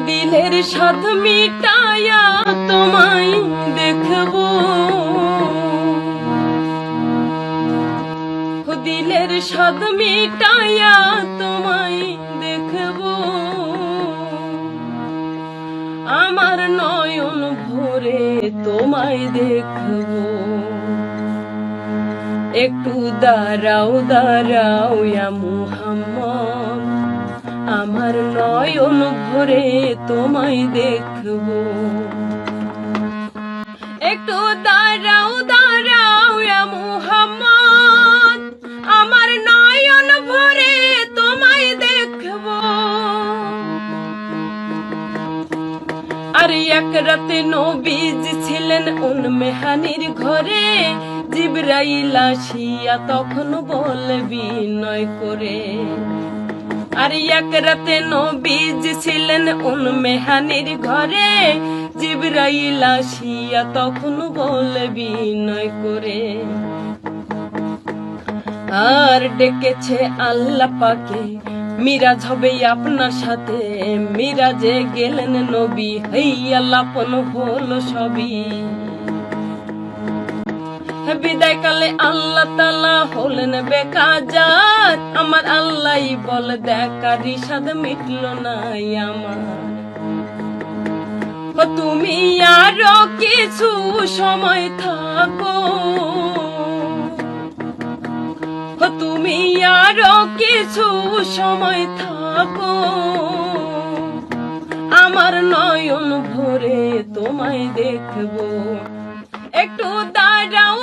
দিলের স্বাদ মিটায়া তোমায় দেখবো, দিলের স্বাদ মিটায়া তোমায় দেখবো, আমার নয়ন ভরে তোমায় দেখবো। একটু দাঁড়াও দাঁড়াও ইয়া মুহাম্মদ, আমার নয়ন ভরে তোমায় দেখবো। একটু দাঁড়াও দাঁড়াও ইয়া মুহাম্মদ, আমার নয়ন ভরে তোমায় দেখবো। আর এক রাতে নবীজি ছিলেন উম্মেহানির ঘরে, জিবরাইল আসিয়া তখন বলে বিনয় করে। আর এক রাতে নবীজি ছিলেন উম্মেহানির ঘরে, জিবরাইল আসিয়া তখন বলে বিনয় করে। আর ডেকেছে আল্লাহ পাকে, মিরাজ হবে আপনার সাথে। মিরাজে গেলেন নবী, হইয়া লাপন হলো সবই। বিদায় কালে আল্লাহ তাআলা হলেন বেকাজার, আমার আল্লাহ বলে দেখা রিশাদ মিটলো না আমার। তুমি আরো কিছু সময় থাকো, তুমি আরো কিছু সময় থাকো, আমার নয়ন ভরে তোমায় দেখবো। একটু দাঁড়াও।